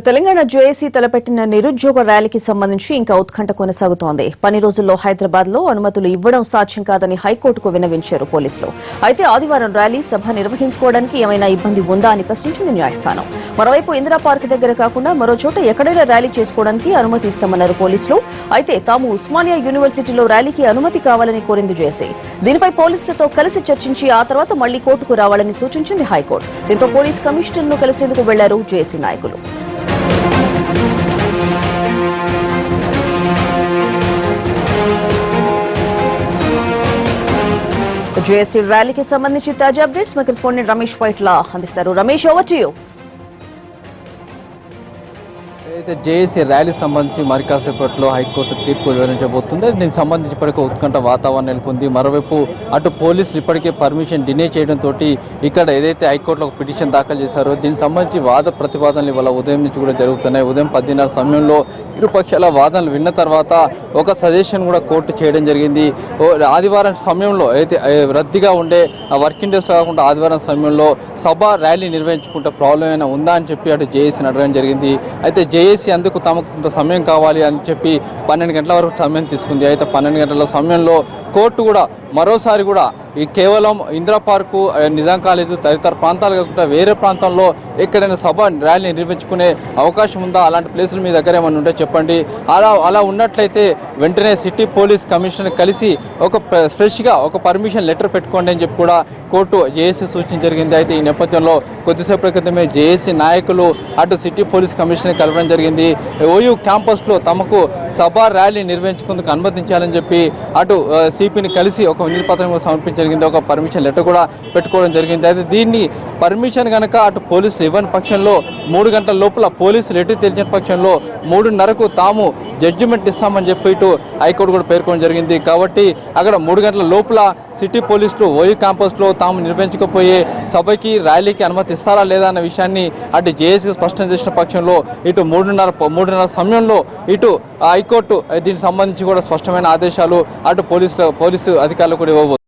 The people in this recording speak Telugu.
తెలంగాణ జేఏసీ తలపెట్టిన నిరుద్యోగ ర్యాలీకి సంబంధించి ఇంకా ఉత్కంఠ కొనసాగుతోంది. పని రోజుల్లో హైదరాబాద్ లో అనుమతులు ఇవ్వడం సాధ్యం కాదని హైకోర్టుకు విన్నవించారు పోలీసులు. అయితే ఆదివారం ర్యాలీ సభ నిర్వహించుకోవడానికి ఏమైనా ఇబ్బంది ఉందా అని ప్రశ్నించింది న్యాయస్థానం. మరోవైపు ఇందిరా పార్క్ దగ్గర కాకుండా మరో చోట ఎక్కడైనా ర్యాలీ చేసుకోవడానికి అనుమతి ఇస్తామన్నారు పోలీసులు. అయితే తాము ఉస్మానియా యూనివర్సిటీలో ర్యాలీకి అనుమతి కావాలని కోరింది జేఏసీ. దీనిపై పోలీసులతో కలిసి చర్చించి ఆ తర్వాత మళ్లీ కోర్టుకు రావాలని సూచించింది హైకోర్టు. దీంతో పోలీస్ కమిషనర్ను కలిసేందుకు వెళ్లారు జేఏసీ నాయకులు. జేఏసీ ర్యాలీకి సంబంధించి తాజా అప్డేట్స్ మా కరెస్పాండెంట్ రమేష్ వైట్ల అందిస్తారు. Ramesh, over to you. అయితే జేఏసీ ర్యాలీ సంబంధించి మరి కాసేపట్లో హైకోర్టు తీర్పు వివరించబోతుంది. దీనికి సంబంధించి ఇప్పటికే ఉత్కంఠ వాతావరణం నెలకొంది. మరోవైపు అటు పోలీసులు ఇప్పటికే పర్మిషన్ డినే చేయడంతో ఇక్కడ ఏదైతే హైకోర్టులో ఒక పిటిషన్ దాఖలు చేశారో దీనికి సంబంధించి వాద ప్రతివాదనలు ఇవాళ ఉదయం నుంచి కూడా జరుగుతున్నాయి. ఉదయం 10:30 సమయంలో ఇరుపక్షాల వాదనలు విన్న తర్వాత ఒక సజెషన్ కూడా కోర్టు చేయడం జరిగింది. ఆదివారం సమయంలో అయితే రద్దీగా ఉండే వర్కింగ్ డేస్లో కాకుండా ఆదివారం సమయంలో సభ ర్యాలీ నిర్వహించుకుంటే ప్రాబ్లం ఏమైనా ఉందా అని చెప్పి అటు జేఏసీని అడగడం జరిగింది. అయితే జేఏసీ అందుకు తమకు కొంత సమయం కావాలి అని చెప్పి 12 గంటల వరకు సమయం తీసుకుంది. అయితే 12 గంటల సమయంలో కోర్టు కూడా మరోసారి కూడా ఈ కేవలం ఇందిరా పార్కు, నిజాం కాలేజు తదితర ప్రాంతాలు కాకుండా వేరే ప్రాంతంలో ఎక్కడైనా సభ ర్యాలీ నిర్వహించుకునే అవకాశం ఉందా, అలాంటి ప్లేసులు మీ దగ్గర ఏమైనా ఉంటే చెప్పండి, అలా ఉన్నట్లయితే వెంటనే సిటీ పోలీస్ కమిషనర్ కలిసి ఒక ఫ్రెష్గా ఒక పర్మిషన్ లెటర్ పెట్టుకోండి అని చెప్పి కూడా కోర్టు జేఏసీ సూచన జరిగింది. అయితే ఈ నేపథ్యంలో కొద్దిసేపటి క్రితమే జేఏసీ నాయకులు అటు సిటీ పోలీస్ కమిషనర్ కలవడం జరిగింది. ఓయూ క్యాంపస్లో తమకు సభ ర్యాలీ నిర్వహించుకుందుకు అనుమతించాలని చెప్పి అటు సిపిని కలిసి ఒక వినతి పత్రం కూడా సమర్పించడం జరిగింది. ఒక పర్మిషన్ లెటర్ కూడా పెట్టుకోవడం జరిగింది. అయితే దీన్ని పర్మిషన్ కనుక అటు పోలీసులు ఇవ్వని పక్షంలో 3 గంటల లోపల పోలీసులు ఎటు తెలిసిన పక్షంలో 3:30కు తాము జడ్జిమెంట్ ఇస్తామని చెప్పి ఇటు హైకోర్టు కూడా పేర్కొనడం జరిగింది. కాబట్టి అక్కడ 3 గంటల లోపల సిటీ పోలీసులు ఓయూ క్యాంపస్లో తాము నిర్వహించకపోయే సభకి ర్యాలీకి అనుమతి ఇస్తారా లేదా అన్న విషయాన్ని అటు జేఏసీ స్పష్టం చేసిన పక్షంలో ఇటు 3:30 సమయంలో ఇటు హైకోర్టు దీనికి సంబంధించి కూడా స్పష్టమైన ఆదేశాలు అటు పోలీసు అధికారులు కూడా ఇవ్వబోతున్నారు.